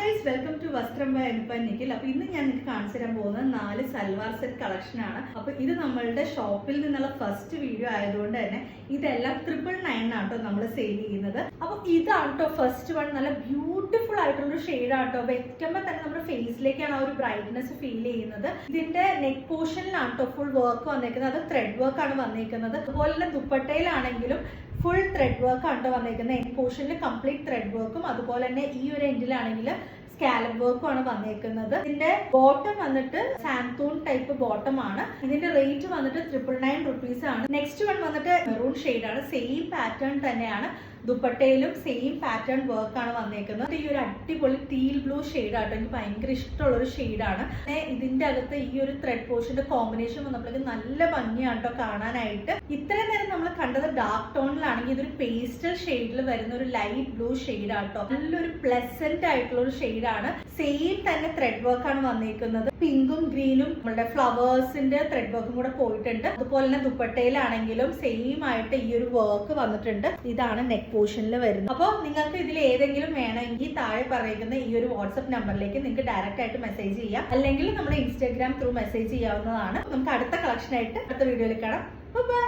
Guys, welcome to വസ്ത്രം by Nikhil. അപ്പൊ ഇന്ന് ഞാൻ നിങ്ങൾക്ക് കാണിച്ചു തരാൻ പോകുന്നത് 4 സൽവാർ സെറ്റ് കളക്ഷൻ ആണ്. അപ്പൊ ഇത് നമ്മളുടെ ഷോപ്പിൽ നിന്നുള്ള ഫസ്റ്റ് വീഡിയോ ആയതുകൊണ്ട് തന്നെ ഇതെല്ലാം 999 ആട്ടോ നമ്മൾ സെയിൽ ചെയ്യുന്നത്. അപ്പൊ ഇതാട്ടോ ഫസ്റ്റ് വൺ. നല്ല ബ്യൂട്ടിഫുൾ ആയിട്ടുള്ള ഷെയ്ഡ് ആട്ടോ. വെക്കുമ്പോൾ തന്നെ നമ്മുടെ ഫേസിലേക്കാണ് ആ ഒരു ബ്രൈറ്റ്നെസ് ഫീൽ ചെയ്യുന്നത്. ഇതിന്റെ നെക്ക് പോർഷനിലാട്ടോ ഫുൾ വർക്ക് വന്നേക്കുന്നത്. അത് ത്രെഡ് വർക്ക് ആണ് വന്നേക്കുന്നത്. അതുപോലെ തന്നെ ദുപ്പട്ടയിലാണെങ്കിലും ഫുൾ ത്രെഡ് വർക്ക് ആണ് വന്നേക്കുന്നത്. എൻഡ് പോർഷനിൽ കംപ്ലീറ്റ് ത്രെഡ് വർക്കും അതുപോലെ തന്നെ ഈ ഒരു എൻഡിലാണെങ്കിൽ സ്കാലപ്പ് വർക്കും ആണ് വന്നേക്കുന്നത്. ഇതിന്റെ ബോട്ടം വന്നിട്ട് സാന്തൂൺ ടൈപ്പ് ബോട്ടം ആണ്. ഇതിന്റെ റേറ്റ് വന്നിട്ട് 999 റുപ്പീസ് ആണ്. നെക്സ്റ്റ് വൺ വന്നിട്ട് മെറൂൺ ഷെയ്ഡ് ആണ്. സെയിം പാറ്റേൺ തന്നെയാണ്. ദുപ്പട്ടയിലും സെയിം പാറ്റേൺ വർക്ക് ആണ് വന്നേക്കുന്നത്. ഈ ഒരു അടിപൊളി ടീൽ ബ്ലൂ ഷെയ്ഡ് ആട്ടോ. എനിക്ക് ഭയങ്കര ഇഷ്ടമുള്ള ഒരു ഷെയ്ഡാണ്. ഇതിന്റെ അകത്ത് ഈ ഒരു ത്രെഡ് പോർഷന്റെ കോമ്പിനേഷൻ വന്നപ്പോഴേക്കും നല്ല ഭംഗിയാട്ടോ കാണാനായിട്ട്. ഇത്രയും നേരം നമ്മൾ കണ്ടത് ഡാർക്ക് ടോണിലാണെങ്കിൽ ഇതൊരു പേസ്റ്റൽ ഷെയ്ഡിൽ വരുന്ന ഒരു ലൈറ്റ് ബ്ലൂ ഷെയ്ഡ് ആട്ടോ. നല്ലൊരു പ്ലസന്റ് ആയിട്ടുള്ള ഒരു ഷെയ്ഡാണ്. സെയിം തന്നെ ത്രെഡ് വർക്ക് ആണ് വന്നേക്കുന്നത്. പിങ്കും ഗ്രീനും നമ്മുടെ ഫ്ലവേഴ്സിന്റെ ത്രെഡ് വർക്കും കൂടെ പോയിട്ടുണ്ട്. അതുപോലെ തന്നെ ദുപ്പട്ടയിലാണെങ്കിലും സെയിം ആയിട്ട് ഈ ഒരു വർക്ക് വന്നിട്ടുണ്ട്. ഇതാണ് നെക്ക് പോർഷനിൽ വരുന്നത്. അപ്പോൾ നിങ്ങൾക്ക് ഇതിൽ ഏതെങ്കിലും വേണമെങ്കിൽ താഴെ പറയുന്ന ഈ ഒരു വാട്സ്ആപ്പ് നമ്പറിലേക്ക് നിങ്ങൾക്ക് ഡയറക്റ്റ് ആയിട്ട് മെസ്സേജ് ചെയ്യാം, അല്ലെങ്കിൽ നമ്മുടെ ഇൻസ്റ്റാഗ്രാം ത്രൂ മെസ്സേജ് ചെയ്യാവുന്നതാണ്. നമുക്ക് അടുത്ത കളക്ഷൻ ആയിട്ട് അടുത്ത വീഡിയോയിൽ കാണാം. ബൈ.